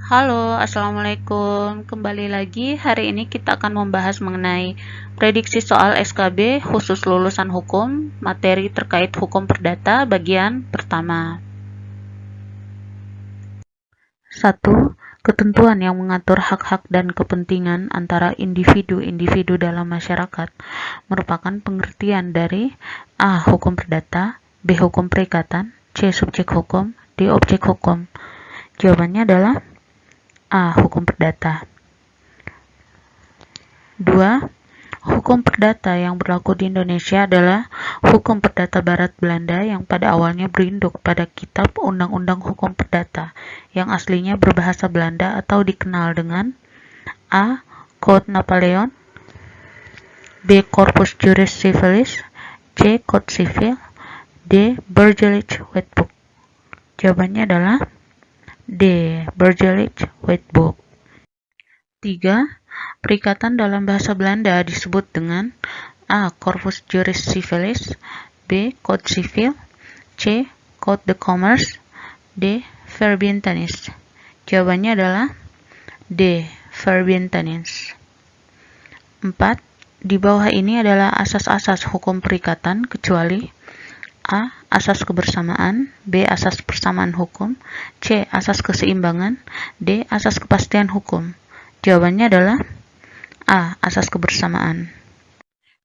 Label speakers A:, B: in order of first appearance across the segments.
A: Halo, Assalamualaikum. Kembali lagi, hari ini kita akan membahas mengenai prediksi soal SKB khusus lulusan hukum, materi terkait hukum perdata bagian pertama. 1. Ketentuan yang mengatur hak-hak dan kepentingan antara individu-individu dalam masyarakat merupakan pengertian dari A. Hukum perdata, B. Hukum perikatan, C. Subjek hukum, D. Objek hukum. Jawabannya adalah A. Hukum perdata. 2. Hukum perdata yang berlaku di Indonesia adalah Hukum Perdata Barat Belanda yang pada awalnya berinduk pada Kitab Undang-Undang Hukum Perdata yang aslinya berbahasa Belanda atau dikenal dengan A. Code Napoleon, B. Corpus Juris Civilis, C. Code Sivil, D. Burgerlijk Wetboek. Jawabannya adalah D. Burgerlijk Wetboek. 3. Perikatan dalam bahasa Belanda disebut dengan A. Corpus Juris Civilis, B. Code Sivil, C. Code de Commerce, D. Verbintenis. Jawabannya adalah D. Verbintenis. 4. Di bawah ini adalah asas-asas hukum perikatan kecuali A. Asas kebersamaan, B. Asas persamaan hukum, C. Asas keseimbangan, D. Asas kepastian hukum. Jawabannya adalah A. Asas kebersamaan.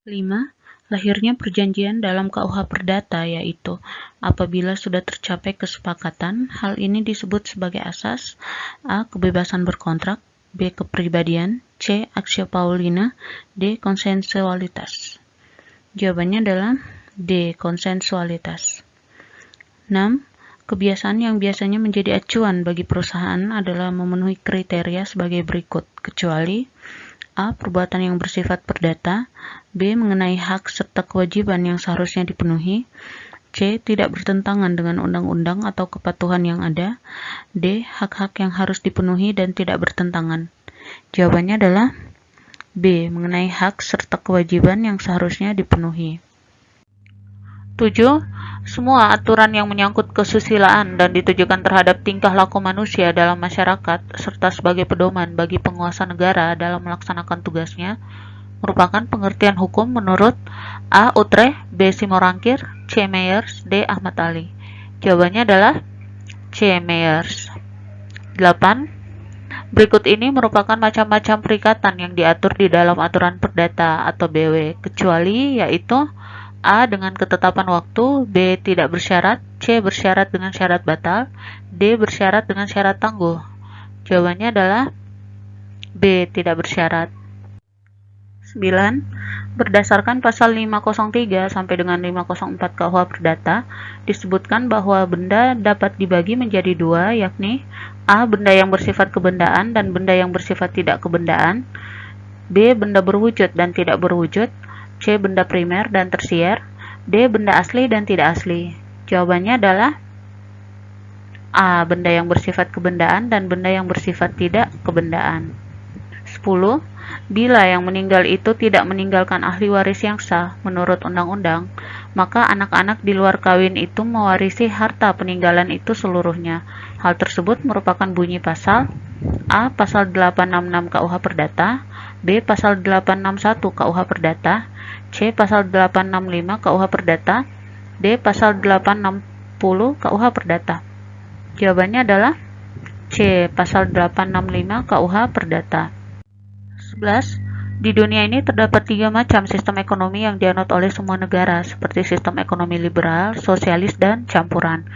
A: 5. Lahirnya perjanjian dalam KUH Perdata yaitu apabila sudah tercapai kesepakatan, hal ini disebut sebagai asas A. Kebebasan berkontrak, B. Kepribadian, C. Aksio Paulina, D. Konsensualitas. Jawabannya adalah D. Konsensualitas. 6. Kebiasaan yang biasanya menjadi acuan bagi perusahaan adalah memenuhi kriteria sebagai berikut, kecuali A. Perbuatan yang bersifat perdata, B. Mengenai hak serta kewajiban yang seharusnya dipenuhi, C. Tidak bertentangan dengan undang-undang atau kepatuhan yang ada, D. Hak-hak yang harus dipenuhi dan tidak bertentangan. Jawabannya adalah B. Mengenai hak serta kewajiban yang seharusnya dipenuhi. 7. Semua aturan yang menyangkut kesusilaan dan ditujukan terhadap tingkah laku manusia dalam masyarakat serta sebagai pedoman bagi penguasa negara dalam melaksanakan tugasnya merupakan pengertian hukum menurut A. Utrecht, B. Simorangkir, C. Meyers, D. Ahmad Ali. Jawabannya adalah C. Meyers. 8. Berikut ini merupakan macam-macam perikatan yang diatur di dalam aturan perdata atau BW, kecuali yaitu A. Dengan ketetapan waktu, B. Tidak bersyarat, C. Bersyarat dengan syarat batal, D. Bersyarat dengan syarat tangguh. Jawabannya adalah B. Tidak bersyarat. 9. Berdasarkan pasal 503 sampai dengan 504 KUH Perdata, disebutkan bahwa benda dapat dibagi menjadi dua, yakni A. Benda yang bersifat kebendaan dan benda yang bersifat tidak kebendaan, B. Benda berwujud dan tidak berwujud, C. Benda primer dan tersier, D. Benda asli dan tidak asli. Jawabannya adalah A. Benda yang bersifat kebendaan dan benda yang bersifat tidak kebendaan. 10. Bila yang meninggal itu tidak meninggalkan ahli waris yang sah menurut undang-undang, maka anak-anak di luar kawin itu mewarisi harta peninggalan itu seluruhnya. Hal tersebut merupakan bunyi pasal A. Pasal 866 KUH Perdata, B. Pasal 861 KUH Perdata, C. Pasal 865 KUH Perdata, D. Pasal 860 KUH Perdata. Jawabannya adalah C. Pasal 865 KUH Perdata. 11. Di dunia ini terdapat 3 macam sistem ekonomi yang dianut oleh semua negara, seperti sistem ekonomi liberal, sosialis, dan campuran.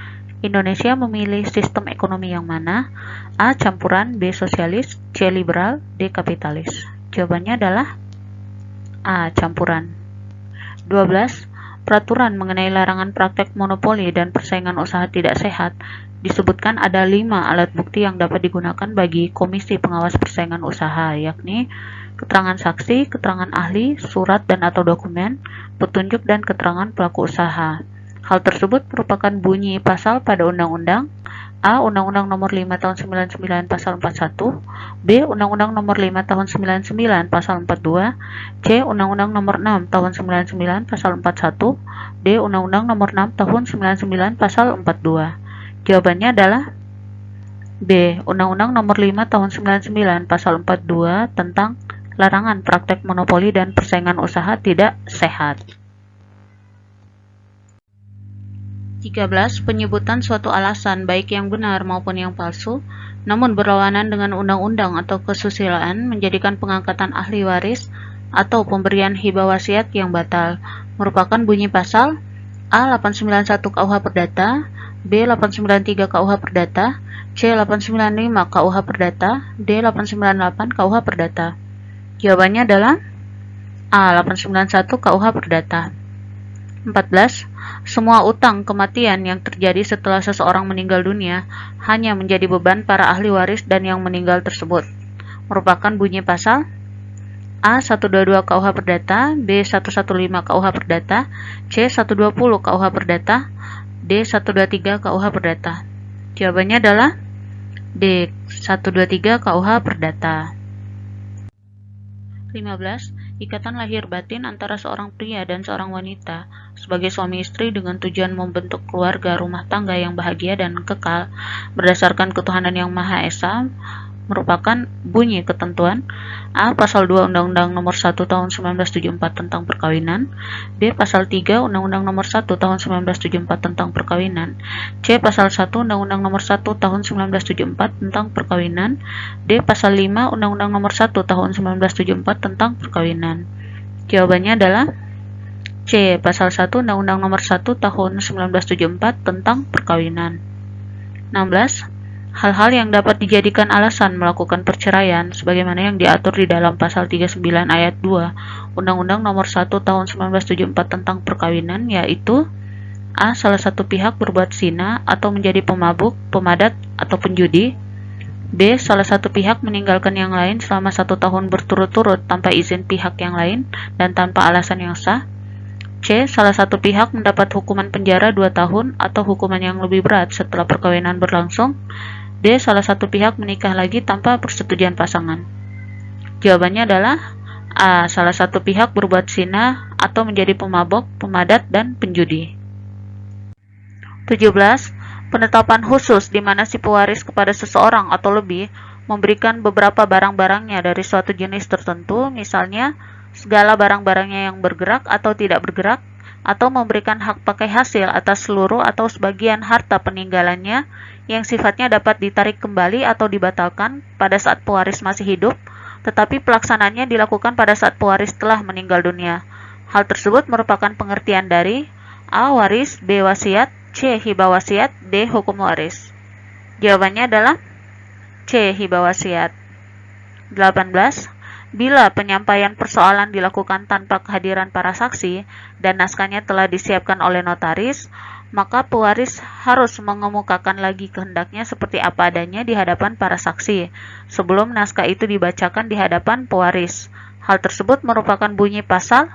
A: Indonesia memilih sistem ekonomi yang mana? A. Campuran, B. Sosialis, C. Liberal, D. Kapitalis. Jawabannya adalah A. Campuran. 12. Peraturan mengenai larangan praktek monopoli dan persaingan usaha tidak sehat disebutkan ada 5 alat bukti yang dapat digunakan bagi Komisi Pengawas Persaingan Usaha, yakni keterangan saksi, keterangan ahli, surat dan atau dokumen, petunjuk dan keterangan pelaku usaha. Hal tersebut merupakan bunyi pasal pada Undang-Undang A. Undang-Undang Nomor 5 Tahun 99 Pasal 41, B. Undang-Undang Nomor 5 Tahun 99 Pasal 42, C. Undang-Undang Nomor 6 Tahun 99 Pasal 41, D. Undang-Undang Nomor 6 Tahun 99 Pasal 42. Jawabannya adalah B. Undang-Undang Nomor 5 Tahun 99 Pasal 42 tentang larangan praktek monopoli dan persaingan usaha tidak sehat. 13. Penyebutan suatu alasan, baik yang benar maupun yang palsu, namun berlawanan dengan undang-undang atau kesusilaan, menjadikan pengangkatan ahli waris atau pemberian hibah wasiat yang batal, merupakan bunyi pasal A. 891 KUH Perdata, B. 893 KUH Perdata, C. 895 KUH Perdata, D. 898 KUH Perdata. Jawabannya adalah A. 891 KUH Perdata. 14. Semua utang kematian yang terjadi setelah seseorang meninggal dunia hanya menjadi beban para ahli waris dan yang meninggal tersebut, merupakan bunyi pasal A. 122 KUH Perdata, B. 115 KUH Perdata, C. 120 KUH Perdata, D. 123 KUH Perdata. Jawabannya adalah D. 123 KUH Perdata. 15. Ikatan lahir batin antara seorang pria dan seorang wanita sebagai suami istri dengan tujuan membentuk keluarga rumah tangga yang bahagia dan kekal berdasarkan ketuhanan yang Maha Esa merupakan bunyi ketentuan A. Pasal 2 Undang-Undang Nomor 1 Tahun 1974 tentang perkawinan, B. Pasal 3 Undang-Undang Nomor 1 Tahun 1974 tentang perkawinan, C. Pasal 1 Undang-Undang Nomor 1 Tahun 1974 tentang perkawinan, D. Pasal 5 Undang-Undang Nomor 1 Tahun 1974 tentang perkawinan. Jawabannya adalah C. Pasal 1 Undang-Undang Nomor 1 Tahun 1974 tentang perkawinan. 16. Hal-hal yang dapat dijadikan alasan melakukan perceraian sebagaimana yang diatur di dalam pasal 39 ayat 2 Undang-Undang Nomor 1 Tahun 1974 tentang perkawinan, yaitu A. Salah satu pihak berbuat zina atau menjadi pemabuk, pemadat, atau penjudi, B. Salah satu pihak meninggalkan yang lain selama 1 tahun berturut-turut tanpa izin pihak yang lain dan tanpa alasan yang sah, C. Salah satu pihak mendapat hukuman penjara 2 tahun atau hukuman yang lebih berat setelah perkawinan berlangsung, D. Salah satu pihak menikah lagi tanpa persetujuan pasangan. Jawabannya adalah A. Salah satu pihak berbuat zina atau menjadi pemabok, pemadat, dan penjudi. 17. Penetapan khusus di mana si pewaris kepada seseorang atau lebih memberikan beberapa barang-barangnya dari suatu jenis tertentu, misalnya segala barang-barangnya yang bergerak atau tidak bergerak, atau memberikan hak pakai hasil atas seluruh atau sebagian harta peninggalannya yang sifatnya dapat ditarik kembali atau dibatalkan pada saat pewaris masih hidup, tetapi pelaksanaannya dilakukan pada saat pewaris telah meninggal dunia. Hal tersebut merupakan pengertian dari A. Waris, B. Wasiat, C. Hibah wasiat, D. Hukum waris. Jawabannya adalah C. Hibah wasiat. 18. Bila penyampaian persoalan dilakukan tanpa kehadiran para saksi dan naskahnya telah disiapkan oleh notaris, maka pewaris harus mengemukakan lagi kehendaknya seperti apa adanya di hadapan para saksi sebelum naskah itu dibacakan di hadapan pewaris. Hal tersebut merupakan bunyi pasal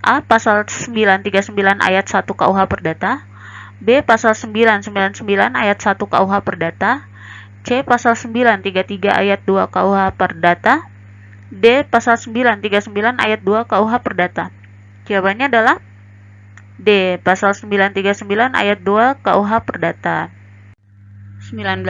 A: A. Pasal 939 ayat 1 KUH Perdata, B. Pasal 999 ayat 1 KUH Perdata, C. Pasal 933 ayat 2 KUH Perdata, D. Pasal 939 ayat 2 KUH Perdata. Jawabannya adalah D. Pasal 939 ayat 2 KUH Perdata. 19.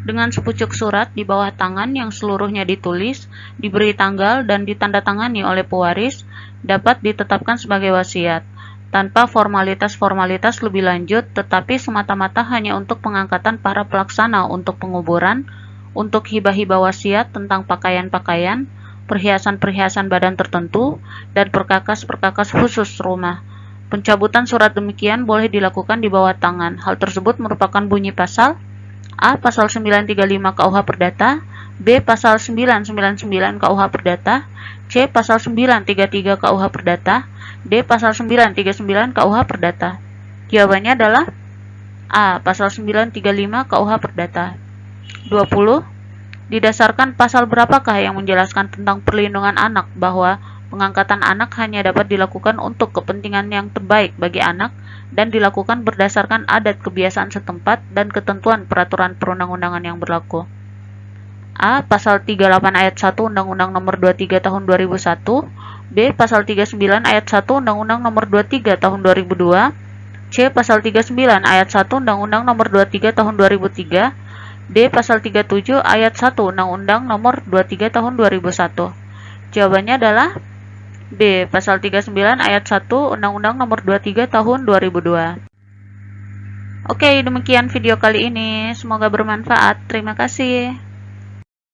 A: Dengan sepucuk surat di bawah tangan yang seluruhnya ditulis, diberi tanggal dan ditandatangani oleh pewaris, dapat ditetapkan sebagai wasiat, tanpa formalitas-formalitas lebih lanjut, tetapi semata-mata hanya untuk pengangkatan para pelaksana untuk penguburan, untuk hibah-hibah wasiat tentang pakaian-pakaian, perhiasan-perhiasan badan tertentu, dan perkakas-perkakas khusus rumah. Pencabutan surat demikian boleh dilakukan di bawah tangan. Hal tersebut merupakan bunyi pasal A. Pasal 935 KUH Perdata, B. Pasal 999 KUH Perdata, C. Pasal 933 KUH Perdata, D. Pasal 939 KUH Perdata. Jawabannya adalah A. Pasal 935 KUH Perdata. 20. Didasarkan pasal berapakah yang menjelaskan tentang perlindungan anak bahwa pengangkatan anak hanya dapat dilakukan untuk kepentingan yang terbaik bagi anak dan dilakukan berdasarkan adat kebiasaan setempat dan ketentuan peraturan perundang-undangan yang berlaku. A. Pasal 38 ayat 1 Undang-Undang Nomor 23 Tahun 2001, B. Pasal 39 ayat 1 Undang-Undang Nomor 23 Tahun 2002, C. Pasal 39 ayat 1 Undang-Undang Nomor 23 Tahun 2003, D. Pasal 37 ayat 1 Undang-Undang Nomor 23 Tahun 2001. Jawabannya adalah B. Pasal 39 ayat 1 Undang-Undang Nomor 23 Tahun 2002. Oke, demikian video kali ini. Semoga bermanfaat. Terima kasih.